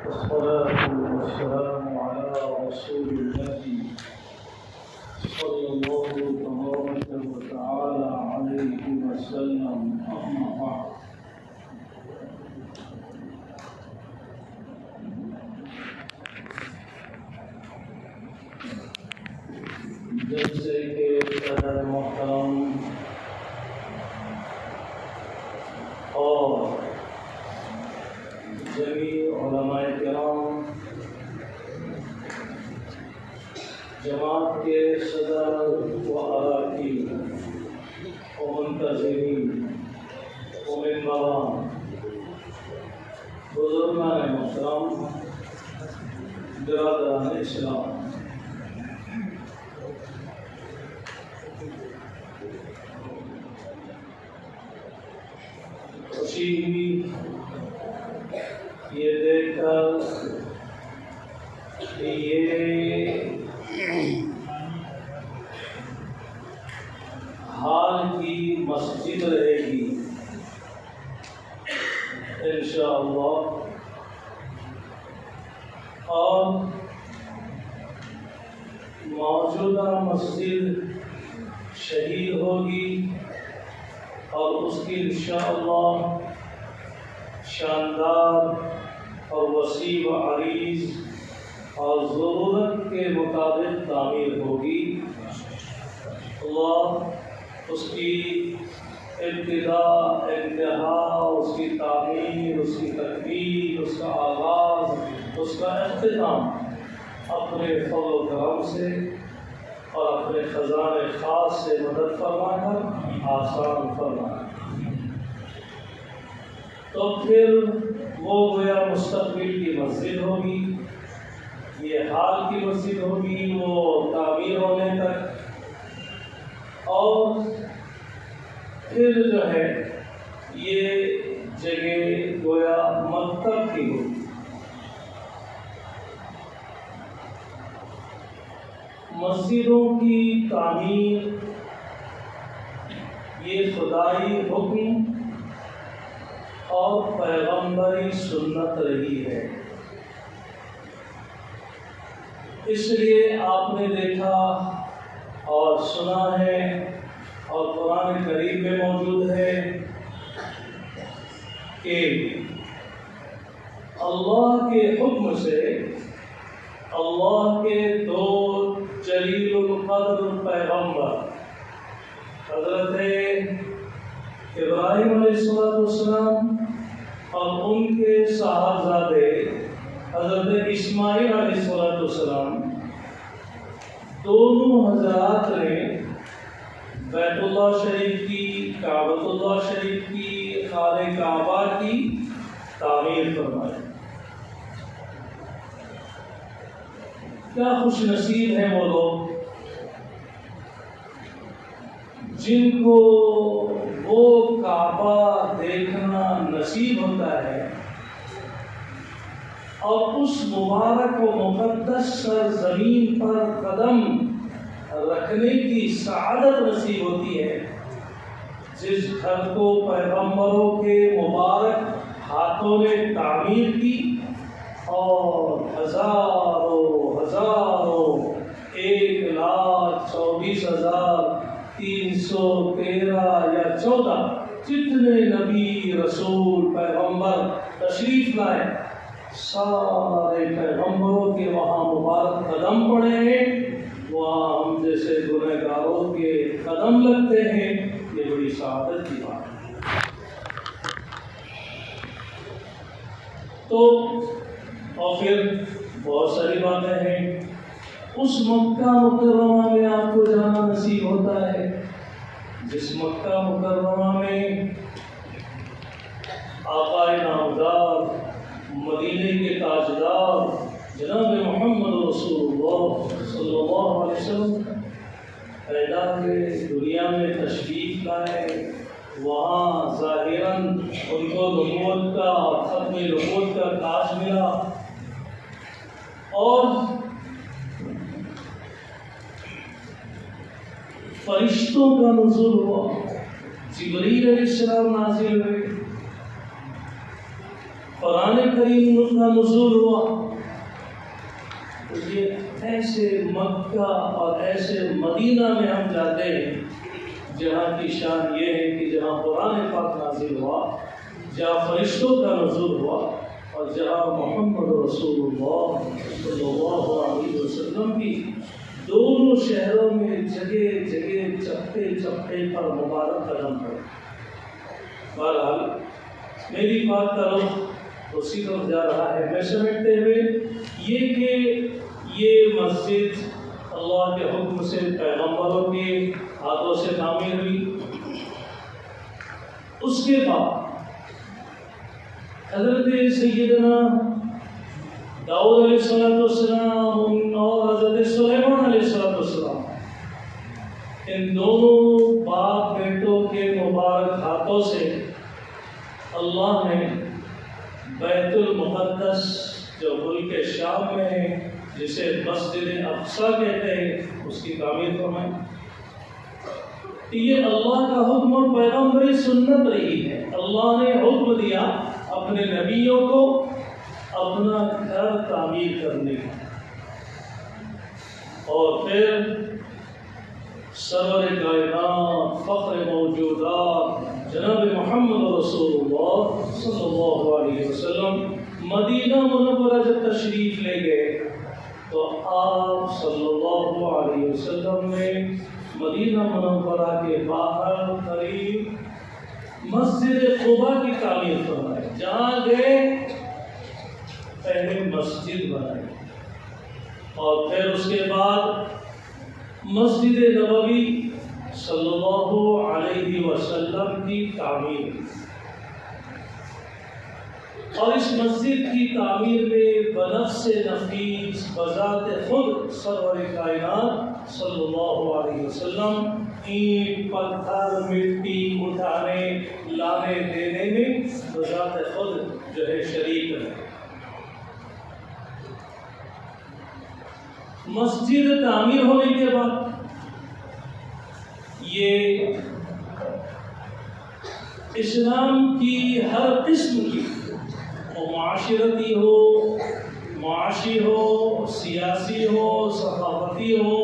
والصلاة والسلام على رسول الله صلى الله تبارك وتعالى عليه وسلم. أما بعد، جیسے کہ صدر محترم اور جمیع علماء کرام، جماعت کے صدر و اراکین و منتظرین و ممبران، بزرگان محترم، برادران اسلام، خوشی ہوئی یہ دیکھ کر کہ یہ حال کی مسجد رہے گی انشاءاللہ، اور موجودہ مسجد شہید ہوگی اور اس کی انشاءاللہ شاندار اور وسیع و عریض اور ضرورت کے مطابق تعمیر ہوگی. اللہ اس کی ابتدا، انتہا، اس کی تعمیر، اس کی تکمیل، اس کا آغاز، اس کا اختتام اپنے فضل و کرم سے اور اپنے خزانے خاص سے مدد فرما کر آسان فرما. تو پھر وہ گویا مستقبل کی مسجد ہوگی، یہ حال کی مسجد ہوگی وہ تعمیر ہونے تک، اور پھر جو ہے یہ جگہ گویا مکتب کی ہوگی. مسجدوں کی تعمیر یہ خدائی حکم اور پیغمبری سنت رہی ہے. اس لیے آپ نے دیکھا اور سنا ہے اور قرآن کریم میں موجود ہے کہ اللہ کے حکم سے اللہ کے دو جلیل القدر پیغمبر حضرت ابراہیم علیہ السلام اور ان کے صاحبزادے حضرت اسماعیل علیہ السلام، دونوں حضرات نے بیت اللہ شریف کی، کعبۃ اللہ شریف کی، خانہ کعبہ کی تعمیر فرمائی. کیا خوش نصیب ہیں وہ لوگ جن کو وہ کعبہ دیکھنا نصیب ہوتا ہے اور اس مبارک و مقدس سرزمین پر قدم رکھنے کی سعادت نصیب ہوتی ہے، جس گھر کو پیغمبروں کے مبارک ہاتھوں نے تعمیر کی اور ہزاروں 1,24,313 یا 14 جتنے نبی، رسول، پیغمبر تشریف لائے، سارے پیغمبروں کے وہاں مبارک قدم پڑے ہیں. وہاں ہم جیسے گنہگاروں کے قدم لگتے ہیں، یہ بڑی سعادت کی بات ہے. تو اور پھر بہت ساری باتیں ہیں. اس مکہ مکرمہ میں آپ کو جانا نصیب ہوتا ہے جس مکہ مکرمہ میں آقا نامدار، مدینے کے تاجدار جناب محمد رسول اللہ صلی اللہ علیہ وسلم پیدا ہوئے، دنیا میں تشریف لائے. وہاں ظاہراً ان کو نبوت کا، ختم نبوت کا تاج ملا، اور فرشتوں کا نزول ہوا. جبریل علیہ السلام نازل ہوئے، قرآن قرآن کریم کا نزول ہوا، تو یہ ایسے مکہ اور ایسے مدینہ میں ہم جاتے ہیں جہاں کی شان یہ ہے کہ جہاں قرآن پاک نازل ہوا، جہاں فرشتوں کا نزول ہوا، اور جہاں محمد رسول اللہ صلی اللہ علیہ وسلم کی دونوں شہروں میں جگہ جگہ چپے چپے پر مبارک قدم پڑے۔ بہرحال میری بات کا رخ اسی طرف جا رہا ہے، میں سمجھتے ہوئے یہ کہ یہ مسجد اللہ کے حکم سے پیغمبروں کے ہاتھوں سے تعمیر ہوئی۔ اس کے بعد حضرت سیدنا داؤد علیہ السلام اور حضرت سلیمان علیہ السلام، ان دونوں باپ بیٹوں کے مبارک ہاتھوں سے اللہ نے بیت المقدس جو ملک شام میں ہے، جسے مسجد اقصیٰ کہتے ہیں، اس کی تعمیر فرمائی۔ یہ اللہ کا حکم اور پیغمبری سنت رہی ہے۔ اللہ نے حکم دیا اپنے نبیوں کو اپنا گھر تعمیر کرنے کا، اور پھر سرور کائنات فخر موجودات جناب محمد رسول اللہ صلی اللہ علیہ وسلم مدینہ منورہ جب تشریف لے گئے تو آپ صلی اللہ علیہ وسلم نے مدینہ منورہ کے باہر قریب مسجد قباء کی تعمیر فرمائی۔ جہاں گئے پہلے مسجد بنائی، اور پھر اس کے بعد مسجد نبوی صلی اللہ علیہ وسلم کی تعمیر، اور اس مسجد کی تعمیر میں بنفس نفیس بذات خود سرور کائنات صلی اللہ علیہ وسلم اینٹ پتھر مٹی اٹھانے لانے دینے میں بذات خود جو ہے شریک ہے۔ مسجد تعمیر ہونے کے بعد یہ اسلام کی ہر قسم کی، معاشرتی ہو، معاشی ہو، سیاسی ہو، ثقافتی ہو،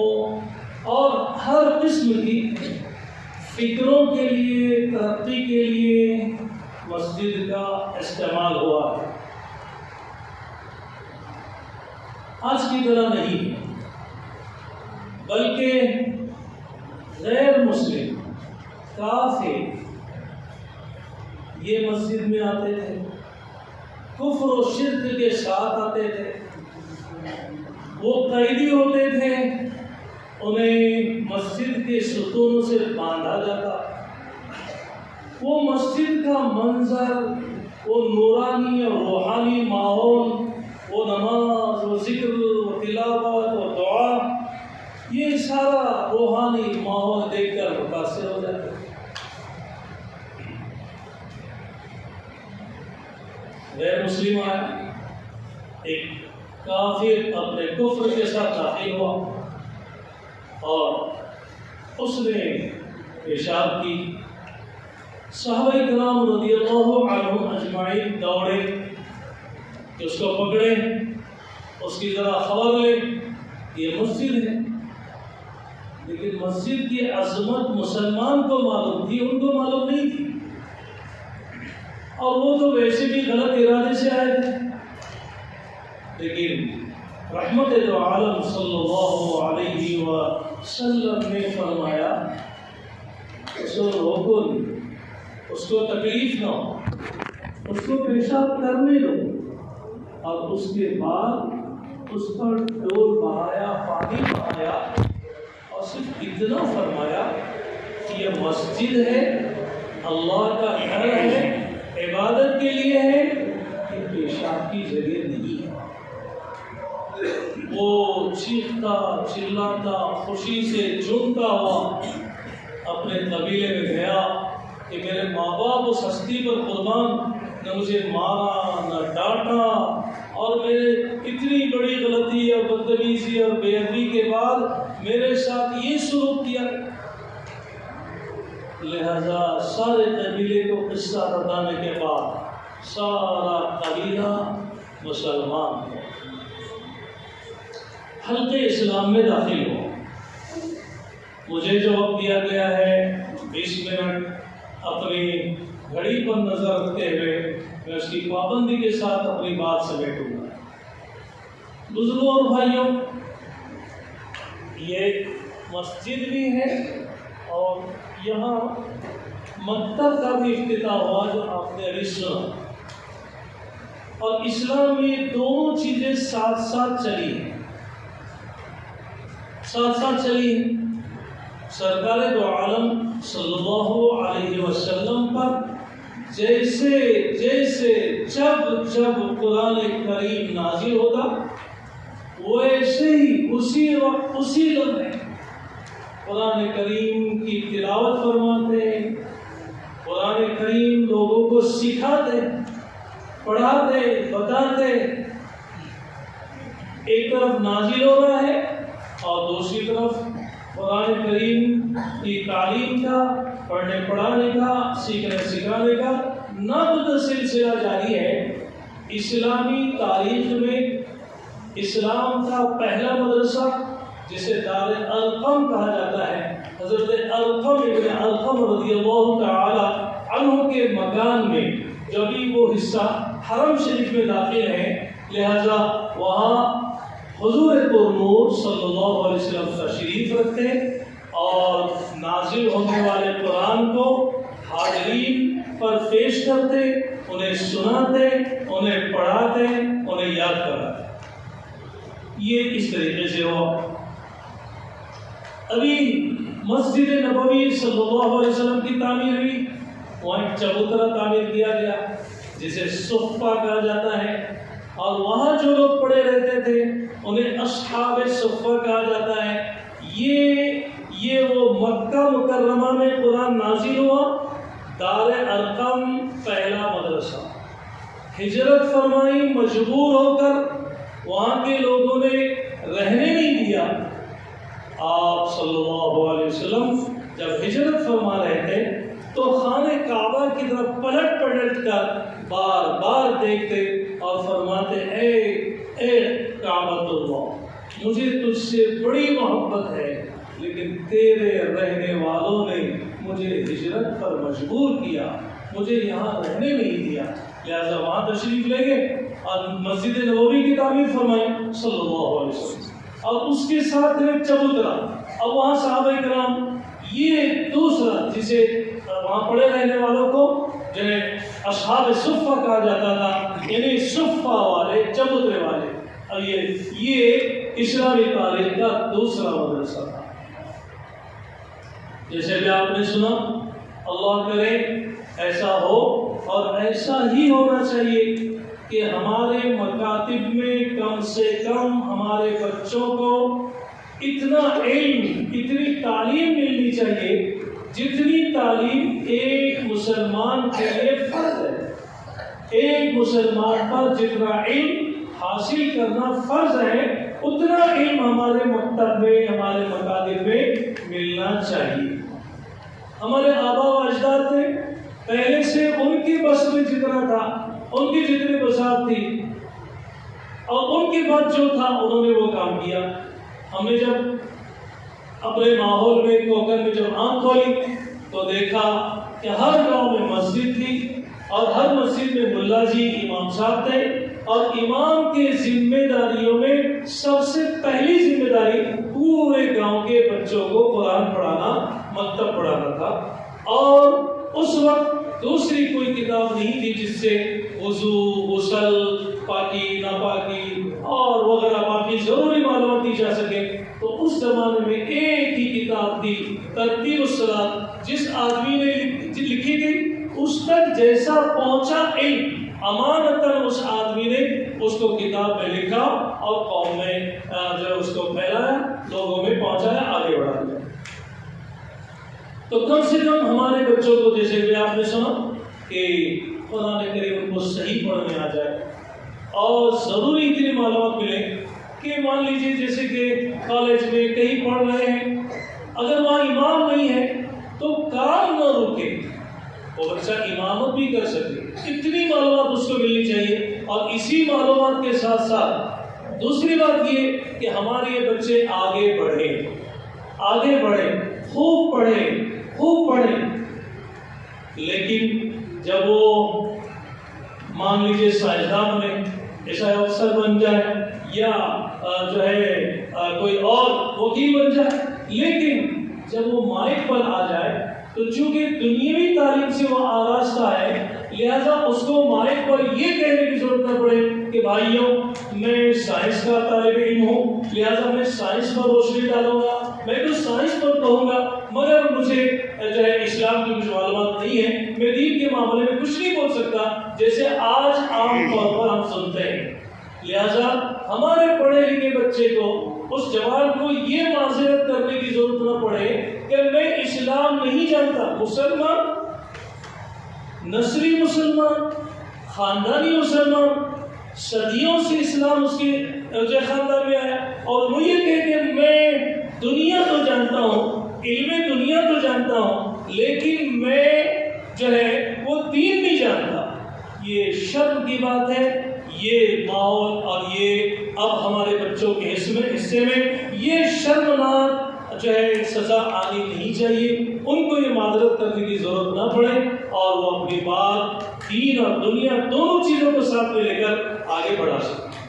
اور ہر قسم کی فکروں کے لیے، ترقی کے لیے مسجد کا استعمال ہوا ہے۔ آج کی طرح نہیں ہے، بلکہ غیر مسلم کافر یہ مسجد میں آتے تھے، کفر و شرک کے ساتھ آتے تھے، وہ قیدی ہوتے تھے، انہیں مسجد کے ستونوں سے باندھا جاتا، وہ مسجد کا منظر، وہ نورانی اور روحانی ماحول، وہ نماز، وہ ذکر، وہ تلاوت، وہ دعا، یہ سارا روحانی ماحول دیکھ کر متاثر ہو جاتے۔ غیر مسلم آیا، ایک کافر اپنے کفر کے ساتھ داخل ہوا اور اس نے پیشاب کی۔ صحابہ کرام رضی اللہ عنہم اجمعین دوڑے کہ اس کو پکڑے، اس کی ذرا خبر لے، یہ مسجد ہے۔ لیکن مسجد کی عظمت مسلمان کو معلوم تھی، ان کو معلوم نہیں تھی، اور وہ تو ویسے بھی غلط ارادے سے آئے تھے۔ لیکن رحمت دو عالم صلی اللہ علیہ وسلم نے فرمایا اس کو روکو نہیں، اس کو تکلیف نہ ہو، اس کو پیشاب کرنے دو، اور اس کے بعد اس پر ڈول بہایا، پانی بہایا، اور صرف اتنا فرمایا کہ یہ مسجد ہے، اللہ کا گھر ہے، عبادت کے لیے ہے، کہ پیشاب کی جگہ نہیں ہے۔ وہ چیختا چلاتا خوشی سے جھومتا ہوا اپنے قبیلے میں گیا کہ میرے ماں باپ اس ہستی پر قربان، نہ مجھے مارا نہ ڈانٹا، اور میرے اتنی بڑی غلطی اور بدتمیزی اور بے ادبی کے بعد میرے ساتھ یہ سلوک کیا۔ لہذا سارے قبیلے کو قصہ بتانے کے بعد سارا قبیلہ مسلمان ہو، حلقے اسلام میں داخل ہو۔ مجھے جو وقت دیا گیا ہے 20 منٹ اپنی گھڑی پر نظر رکھتے ہوئے میں اس کی پابندی کے ساتھ اپنی بات سمیٹوں گا۔ بزرگوں اور بھائیوں، یہ مسجد بھی ہے اور یہاں مکتب کا بھی افتتاح ہوا جو آپ نے ابھی سنا، اور اسلام میں یہ دونوں چیزیں ساتھ ساتھ چلی ہیں، ساتھ ساتھ چلی ہیں۔ سرکار دو عالم صلی اللہ علیہ وسلم پر جیسے جب قرآن کریم نازل ہوتا ویسے ہی اسی وقت اسی لمحے قرآن کریم کی تلاوت فرماتے، قرآن کریم لوگوں کو سکھاتے، پڑھاتے، بتاتے۔ ایک طرف نازل ہو رہا ہے اور دوسری طرف قرآن کریم کی تعلیم کا، پڑھنے پڑھانے کا، سیکھنے سکھانے کا نامحدود سلسلہ جاری ہے۔ اسلامی تاریخ میں اسلام کا پہلا مدرسہ جسے دار ارقم کہا جاتا ہے، حضرت ارقم ابن ارقم رضی اللہ تعالی عنہ کے مکان میں، جو بھی وہ حصہ حرم شریف میں داخل ہے، لہذا وہاں حضور پرنور صلی اللہ علیہ وسلم تشریف رکھتے اور نازل ہونے والے قرآن کو حاضرین پر پیش کرتے، انہیں سناتے، انہیں پڑھاتے، انہیں یاد کراتے۔ یہ اس طریقے سے ہوا۔ ابھی مسجد نبوی صلی اللہ علیہ وسلم کی تعمیر ہوئی، وہاں ایک چبوترا تعمیر کیا گیا جسے صفہ کہا جاتا ہے، اور وہاں جو لوگ پڑے رہتے تھے انہیں اصحاب صفہ کہا جاتا ہے۔ یہ وہ مکہ مکرمہ میں قرآن نازل ہوا۔ دار ارقم پہلا مدرسہ، ہجرت فرمائی، مجبور ہو کر وہاں کے لوگوں نے رہنے نہیں دیا۔ آپ صلی اللہ علیہ وسلم جب ہجرت فرما رہے تھے تو خانہ کعبہ کی طرف پلٹ کر بار بار دیکھتے اور فرماتے، اے کعبۃ اللہ، مجھے تجھ سے بڑی محبت ہے، لیکن تیرے رہنے والوں نے مجھے ہجرت پر مجبور کیا، مجھے یہاں رہنے نہیں دیا، لہذا وہاں تشریف لے گئے اور مسجد نبوی کی تعمیر فرمائی صلی اللہ علیہ وسلم، اور اس کے ساتھ میں چبوترا۔ اب وہاں صحابہ کرام، یہ دوسرا جسے وہاں پڑے رہنے والوں کو جنہیں اصحاب صفہ کہا جاتا تھا، یعنی صفہ والے، چبوترے والے، اور یہ اسلامی تاریخ کا دوسرا مدرسہ تھا۔ جیسے بھی آپ نے سنا، اللہ کرے ایسا ہو اور ایسا ہی ہونا چاہیے کہ ہمارے مکاتب میں کم سے کم ہمارے بچوں کو اتنا علم، اتنی تعلیم ملنی چاہیے جتنی تعلیم ایک مسلمان کے لیے فرض ہے۔ ایک مسلمان پر جتنا علم حاصل کرنا فرض ہے، اتنا علم ہمارے مکتب میں، ہمارے مکاتب میں ملنا چاہیے۔ ہمارے آبا و اجداد تھے، پہلے سے ان کی بس میں جتنا تھا، ان کی جتنی بساط تھی اور ان کے بعد جو تھا انہوں نے وہ کام کیا۔ ہم نے جب اپنے ماحول میں، کوکر میں جب آنکھ کھولی تو دیکھا کہ ہر گاؤں میں مسجد تھی اور ہر مسجد میں ملا جی امام صاحب تھے، اور امام کے ذمہ داریوں میں سب سے پہلی ذمہ داری پورے گاؤں کے بچوں کو قرآن پڑھانا، مکتب پڑھانا تھا۔ اور اس وقت دوسری کوئی کتاب نہیں تھی جس سے وضو، غسل، پاکی، ناپاکی اور وغیرہ باقی ضروری معلومات دی جا سکے۔ تو اس زمانے میں ایک ہی کتاب تھی، ترتیب الصلاۃ، جس آدمی نے لکھی تھی اس تک جیسا پہنچا علم، امانتاً اس آدمی نے اس کو کتاب میں لکھا اور قوم میں جو اس کو پھیلایا، لوگوں میں پہنچایا، آگے بڑھا دیا۔ تو کم سے کم ہمارے بچوں کو، جیسے کہ آپ نے سنا کہ قرآن کریم ان کو صحیح پڑھنے آ جائے، اور ضروری اتنی معلومات ملے کہ مان لیجیے جیسے کہ کالج میں کہیں پڑھ رہے ہیں، اگر وہاں امام نہیں ہے تو کام نہ رکے، وہ بچہ امامت بھی کر سکے، اتنی معلومات اس کو ملنی چاہیے۔ اور اسی معلومات کے ساتھ ساتھ دوسری بات یہ کہ ہمارے یہ بچے آگے بڑھیں، خوب پڑھیں، لیکن جب وہ مان لیجیے سائنسدان بنے، ایسا افسر بن جائے یا کوئی اور وکیل بن جائے، لیکن جب وہ مائک پر آ جائے تو چونکہ دنیاوی تعلیم سے وہ آراستہ ہے، لہذا اس کو مائک پر یہ کہنے کی ضرورت نہ پڑے کہ بھائیوں میں سائنس کا طالب علم ہوں، لہذا میں سائنس پر روشنی ڈالوں گا، میں تو سائنس پر کہوں گا، مگر مجھے اسلام کی کچھ معلومات نہیں ہے، میں دین کے معاملے میں کچھ نہیں بول سکتا، جیسے آج عام طور پر ہم سنتے ہیں۔ لہذا ہمارے پڑھے لکھے بچے کو، اس جوان کو یہ معذرت کرنے کی ضرورت نہ پڑے کہ میں اسلام نہیں جانتا۔ مسلمان، نسلی مسلمان، خاندانی مسلمان، صدیوں سے اسلام اس کے خاندان میں آیا، اور وہ یہ کہے کہ میں دنیا تو جانتا ہوں، علم دنیا تو جانتا ہوں، لیکن میں وہ دین نہیں جانتا۔ یہ شرم کی بات ہے۔ یہ ماحول اور یہ اب ہمارے بچوں کے حصے میں یہ شرمناک سزا آنی نہیں چاہیے، ان کو یہ معذرت کرنے کی ضرورت نہ پڑے، اور وہ اپنی بات دین اور دنیا دونوں چیزوں کو ساتھ میں لے کر آگے بڑھا سکتے۔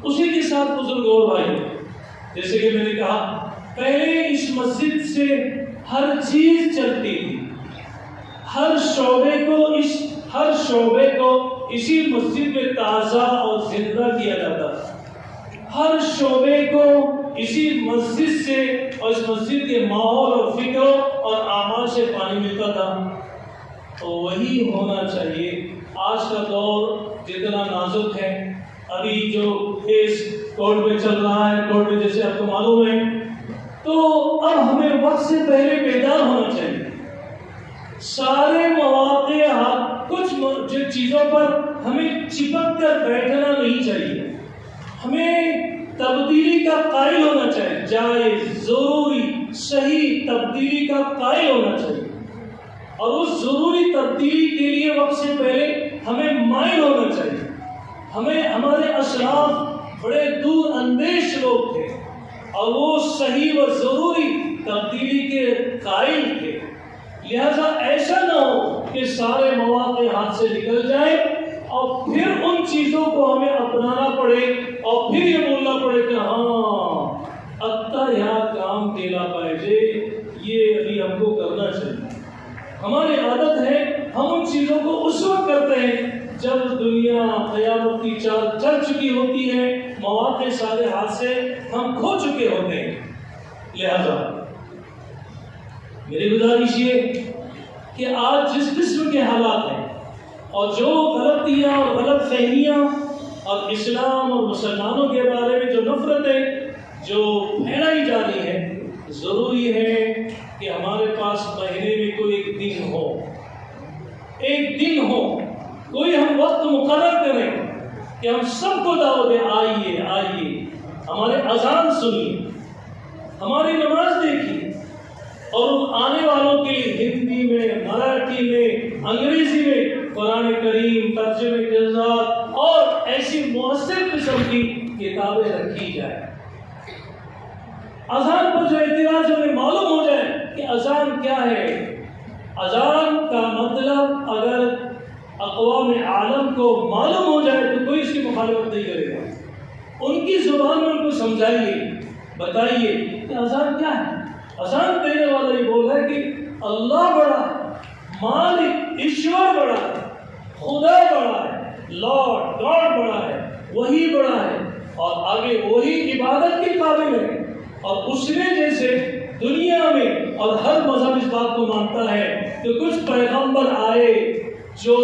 اسی کے ساتھ بزرگ اور بھائی، جیسے کہ میں نے کہا پہلے اس مسجد سے ہر چیز چلتی تھی، ہر شعبے کو اسی مسجد میں تازہ اور زندہ کیا جاتا تھا، ہر شعبے کو اسی مسجد سے اور اس مسجد کے ماحول اور فکروں اور اعمال سے پانی ملتا تھا۔ تو وہی ہونا چاہیے۔ آج کا دور جتنا نازک ہے، ابھی جو کیس کورٹ میں چل رہا ہے، کورٹ میں جیسے آپ کو معلوم ہے، تو اب ہمیں وقت سے پہلے بیدار ہونا چاہیے۔ سارے مواقع، کچھ چیزوں پر ہمیں چپک کر بیٹھنا نہیں چاہیے، ہمیں تبدیلی کا قائل ہونا چاہیے، جائز، ضروری، صحیح تبدیلی کا قائل ہونا چاہیے، اور اس ضروری تبدیلی کے لیے وقت سے پہلے ہمیں مائل ہونا چاہیے۔ ہمارے اسلاف بڑے دور اندیش لوگ تھے، اور وہ صحیح و ضروری تبدیلی کے قائل تھے، لہذا ایسا نہ ہو کہ سارے مواقع ہاتھ سے نکل جائیں اور پھر ان چیزوں کو ہمیں اپنانا پڑے، اور پھر یہ بولنا پڑے کہ ہاں اتا یہاں کام کیلا پائے، یہ ابھی ہم کو کرنا چاہیے۔ ہماری عادت ہے ہم ان چیزوں کو اس وقت کرتے ہیں جب دنیا قیامت کی چال چل چکی ہوتی ہے، مواقع سارے ہاتھ سے ہم کھو چکے ہوتے ہیں۔ لہذا میری گزارش یہ کہ آج جس قسم کے حالات ہیں، اور جو غلطیاں اور غلط فہمیاں اور اسلام اور مسلمانوں کے بارے میں جو نفرتیں جو پھیلائی جا رہی ہیں، ضروری ہے کہ ہمارے پاس مہینے میں کوئی ایک دن ہو، کوئی ہم وقت مقرر کریں کہ ہم سب کو دعوت دیں، آئیے ہمارے اذان سنیے، ہماری نماز دیکھیے، اور آنے والوں کے لیے ہندی میں، مراٹھی میں، انگریزی میں قرآن کریم، ترجمے کے ساتھ اور ایسی مؤثر قسم کی کتابیں رکھی جائیں۔ اذان پر جو اعتراض ہمیں معلوم ہو جائے کہ اذان کیا ہے، اذان کا مطلب اگر اقوام عالم کو معلوم ہو جائے تو کوئی اس کی مخالفت نہیں کرے گا۔ ان کی زبان میں ان کو سمجھائیے، بتائیے کہ اذان کیا ہے۔ اذان دینے والا یہ بول رہا ہے کہ اللہ بڑا ہے، مالک ایشور بڑا ہے، خدا بڑا ہے، لارڈ گاڈ بڑا ہے، وہی بڑا ہے، اور آگے وہی عبادت کے قابل ہے۔ اور اس نے جیسے دنیا میں، اور ہر مذہب اس بات کو مانتا ہے کہ کچھ پیغمبر آئے جو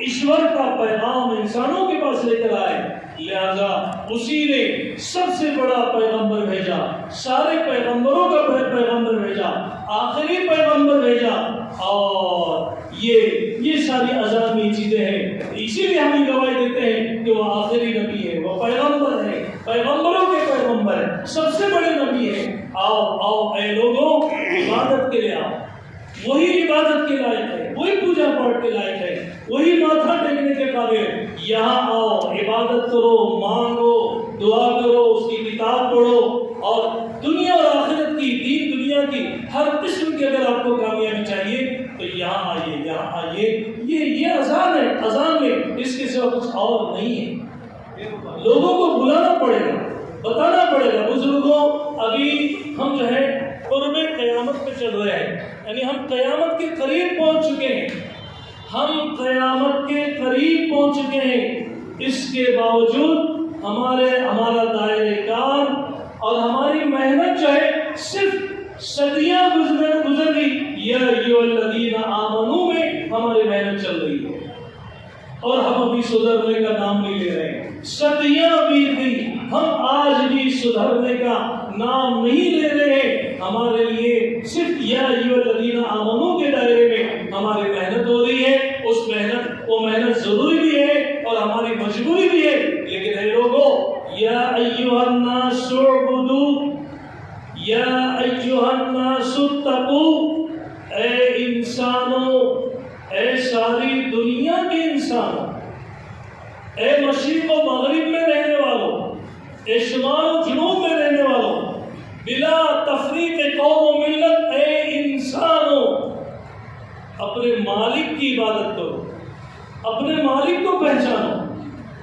ایشور کا پیغام انسانوں کے پاس لے کر آئے، لہذا اسی نے سب سے بڑا پیغمبر بھیجا، سارے پیغمبروں کا پیغمبر بھیجا، آخری پیغمبر بھیجا، اور یہ ساری عظامی چیزیں ہیں۔ اسی لیے ہم گواہی دیتے ہیں کہ وہ آخری نبی ہے، وہ پیغمبر ہے، پیغمبروں کے پیغمبر ہے، سب سے بڑے نبی ہے۔ آؤ اے لوگوں، عبادت کے لیے آؤ، وہی عبادت کے لائق ہے، وہی پوجا عبادت کرو، مانگو، دعا کرو، اس کی کتاب پڑھو، اور دنیا اور آخرت کی، دین دنیا کی ہر قسم کی اگر آپ کو کامیابی چاہیے تو یہاں آئیے، یہاں آئیے۔ یہ اذان ہے، اذان میں اس کے سوا کچھ اور نہیں ہے۔ لوگوں کو بلانا پڑے گا، بتانا پڑے گا۔ بزرگوں، ابھی ہم جو ہے قرب قیامت پہ چل رہے ہیں، یعنی ہم قیامت کے قریب پہنچ چکے ہیں، ہم قیامت کے قریب پہنچ چکے ہیں۔ اس کے باوجود ہمارا دائرہ کار اور ہماری محنت جو ہے صرف صدیاں گزر گئی، یا ایھا الذین آمنوا میں ہماری محنت چل رہی ہے، اور ہم ابھی سدھرنے کا نام نہیں لے رہے ہیں۔ صدیاں بیت گئی، ہم آج بھی سدھرنے کا نام نہیں لے رہے ہیں۔ ہمارے لیے صرف یا ایھا الذین آمنوا کے دائرے میں ہماری محنت ہو رہی ہے۔ وہ محنت ضروری بھی ہے اور ہماری مجبوری بھی ہے، لیکن اے لوگو، یا ایھا الناس اعبدوا، یا ایھا الناس اتقوا، اے انسانوں، اے ساری دنیا کے انسانوں، اے مشرق و مغرب میں رہنے والوں، اے شمال و جنوب میں رہنے والوں، بلا تفریق قوم و ملت، اے انسانوں، اپنے مالک کی عبادت کرو، اپنے مالک کو پہچانو۔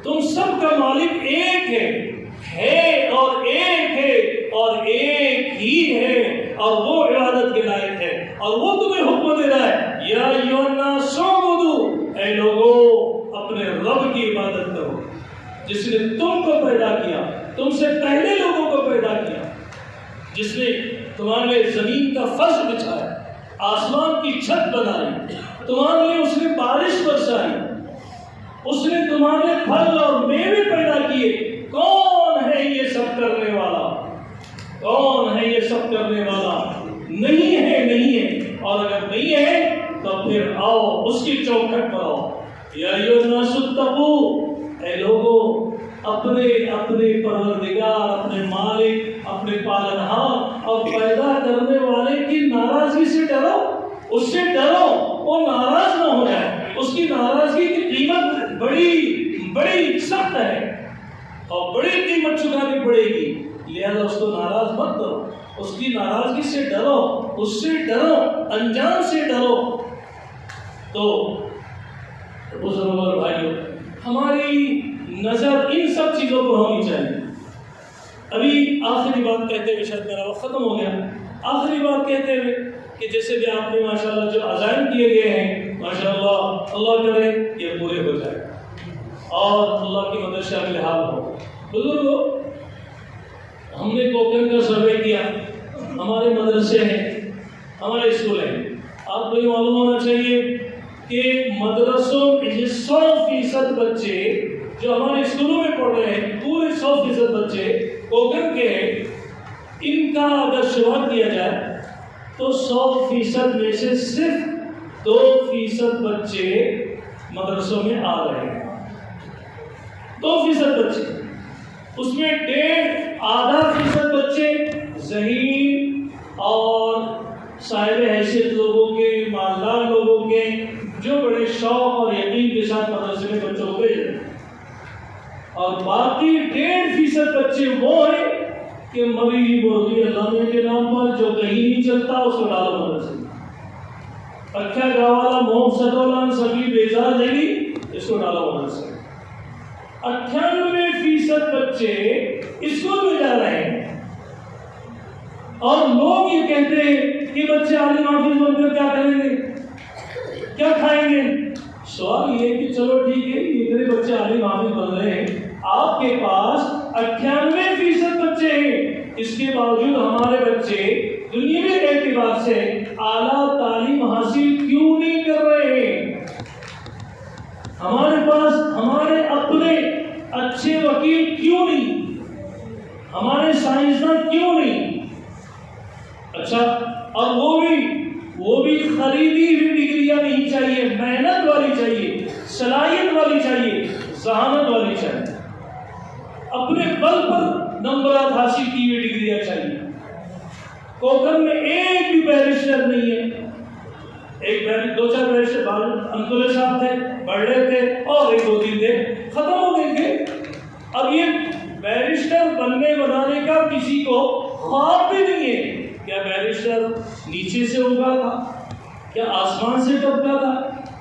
تم سب کا مالک ایک ہے اور ایک ہے اور ایک ہی ہے، اور وہ عبادت کے لائق ہے، اور وہ تمہیں حکم دے رہا ہے، یا ایھا الناس اعبدوا، اے لوگو اپنے رب کی عبادت کرو، جس نے تم کو پیدا کیا، تم سے پہلے لوگوں کو پیدا کیا، جس نے تمہارے لیے زمین کا فرش بچھایا، آسمان کی چھت بنائی، تمہارے لیے اس نے بارش برسائی، اس نے تمہارے پھل اور میوے پیدا کیے۔ کون ہے یہ سب کرنے والا؟ کون ہے یہ سب کرنے والا؟ نہیں ہے، نہیں ہے، اور اگر نہیں ہے تو پھر آؤ اس کی چوکھٹ پر آؤ۔ یا ایھا الناس اتقوا، اے لوگو اپنے پروردگار، اپنے مالک، اپنے پالنہار اور پیدا کرنے والے کی ناراضگی سے ڈرو، اس سے ڈرو، وہ ناراض نہ ہو جائے۔ اس کی ناراضگی کی قیمت بڑی سخت ہے اور بڑی قیمت چکانی پڑے گی، لہذا اس کو ناراض مت کرو، اس کی ناراضگی سے ڈرو، اس سے ڈرو، انجام سے ڈرو۔ تو بزرگوں اور بھائیوں، ہماری نظر ان سب چیزوں پر ہونی چاہیے۔ ابھی آخری بات کہتے ہوئے، شاید میرا وقت ختم ہو گیا، آخری بات کہتے ہوئے کہ جیسے بھی آپ نے ماشاءاللہ جو عزائم کیے گئے ہیں، ماشاءاللہ اللہ کرے یہ پورے ہو جائے اور اللہ کی مدد سے اگلے حال ہو۔ بزرگوں، ہم نے کوکن کا سروے کیا، ہمارے مدرسے ہیں، ہمارے اسکول ہیں، آپ کو یہ معلوم ہونا چاہیے کہ مدرسوں میں 100% بچے جو ہمارے اسکولوں میں پڑھ رہے ہیں، پورے 100% بچے کوکن کے ہیں۔ ان کا اگر شمار کیا جائے تو 100% میں سے صرف 2% بچے مدرسوں میں آ رہے ہیں، 2% بچے، اس میں 1.5% بچے ذہین اور صاحب حیثیت لوگوں کے، مالدار لوگوں کے، جو بڑے شوق اور یقین کے ساتھ مدرسے میں بچوں کو بھیج رہے ہیں، اور باقی 1.5% بچے وہ ہیں کہ مری مرغی اللہ کے نام پر جو کہیں نہیں چلتا اس کو ڈالو مدرسے میں، اکھا گاوالا موم سدولان سبھی بیزار جگی، اس کو ڈالو مدرسے میں۔ 98% بچے اسکول میں جا رہے ہیں، اور لوگ یہ کہتے ہیں کہ بچے عالم حافظ بن کر کیا کریں گے، کیا کھائیں گے۔ سوال یہ کہ چلو ٹھیک ہے، اتنے بچے عالم حافظ بن رہے ہیں، آپ کے پاس 98% بچے ہیں، اس کے باوجود ہمارے بچے دنیاوی اعتبار سے اعلیٰ تعلیم حاصل کیوں نہیں کر رہے ہیں؟ ہمارے پاس ہمارے اپنے اچھے وکیل کیوں نہیں، ہمارے سائنسداں کیوں نہیں؟ اچھا، اور وہ بھی خریدی ہوئی ڈگریاں نہیں چاہیے، محنت والی چاہیے، صلاحیت والی چاہیے، ذہانت والی چاہیے، اپنے بل پر نمبرات حاصل کی ہوئی ڈگریاں چاہیے۔ کوکن میں ایک بھی بیرسٹر نہیں ہے، دو چار بیرسٹر انکلے صاحب تھے، پڑھ رہے تھے، اور ایک دو دن تھے، ختم ہو گئے تھے۔ اب یہ بیرسٹر بنانے کا کسی کو خواب بھی نہیں ہے. کیا بیرسٹر نیچے سے اگا تھا؟ کیا آسمان سے ٹپکا تھا؟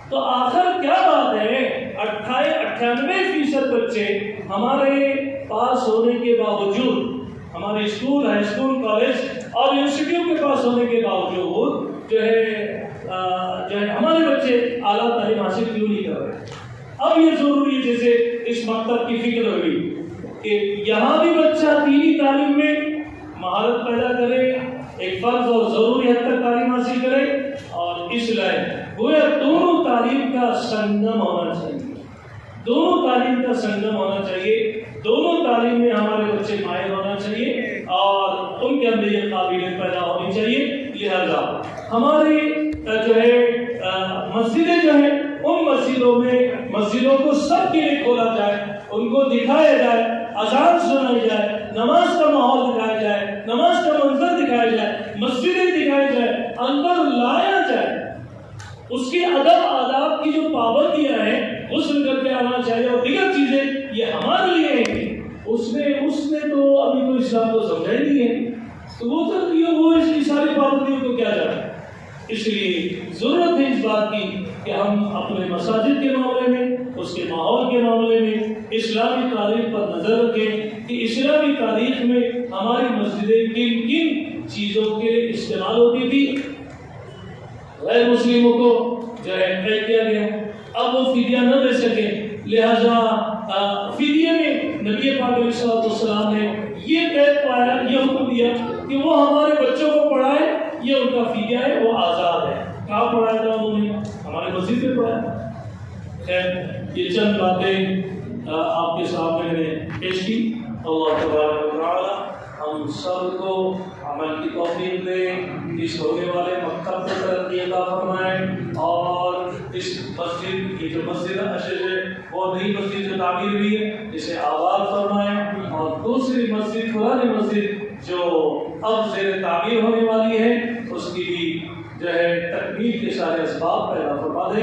تو آخر کیا بات ہے 98% بچے ہمارے پاس ہونے کے باوجود، ہمارے اسکول، ہائی اسکول، کالج اور یونیورسٹیوں کے پاس ہونے کے باوجود جو ہے ہمارے بچے اعلیٰ تعلیم حاصل کیوں نہیں کر رہے؟ اب یہ ضروری ہے، جیسے اس مکتب کی فکر ہوئی کہ یہاں بھی بچہ دینی تعلیم میں مہارت پیدا کرے، ایک فرض اور ضروری حد تک تعلیم حاصل کرے، اور اس لیے گویا دونوں تعلیم کا سنگم ہونا چاہیے. دونوں تعلیم کا سنگم ہونا چاہیے. دونوں تعلیم میں ہمارے بچے ماہر ہونا چاہیے اور ان کے اندر یہ قابلیت پیدا ہونی چاہیے. لہذا ہماری جو ہے مسجدیں جو ہیں، ان مسجدوں کو سب کے لیے کھولا جائے، ان کو دکھایا جائے، اذان سنائی جائے، نماز کا ماحول دکھایا جائے، نماز کا منظر دکھایا جائے، مسجدیں دکھائی جائے، اندر لایا جائے. اس کے ادب آداب کی جو پابندیاں ہیں غسل کر کے آنا چاہیے اور دیگر چیزیں یہ ہمارے لیے ہیں. اس نے تو ابھی تو اسلام کو سمجھا ہی نہیں ہے، تو وہ اس کی ساری پابندیوں کو کیا جائے. اس لیے ضرورت ہے اس بات کی کہ ہم اپنے مساجد کے معاملے میں، اس کے ماحول کے معاملے میں اسلامی تاریخ پر نظر رکھیں کہ اسلامی تاریخ میں ہماری مسجدیں کن کن چیزوں کے لیے استعمال ہوتی تھی. غیر مسلموں کو جو ہے قید کیا گیا، اب وہ فدیہ نہ دے سکے، لہذا فدیے میں نبی پاک علیہ السلام نے یہ قید پایا، یہ حکم دیا کہ وہ ہمارے بچوں کو پڑھائے، یہ ان کا فدیہ ہے، وہ آزاد ہے. کہاں پڑھایا تھا انہوں نے؟ ہمارے مسجد میں پڑھایا. خیر، یہ چند باتیں آپ کے سامنے میں نے پیش کی. اللہ تبارک و تعالی ہم سب کو عمل کی توفیق دے، اس ہونے والے مکتب کو ترقی عطا فرمائے، اور اس مسجد کی جو مسجد ہے وہ نئی مسجد جو تعمیر ہوئی ہے اسے آباد فرمائے، اور دوسری مسجد پرانی مسجد جو اب زیر تعمیر ہونے والی ہے اس کی بھی جو ہے تکمیل کے سارے اسباب پیدا فرما دے.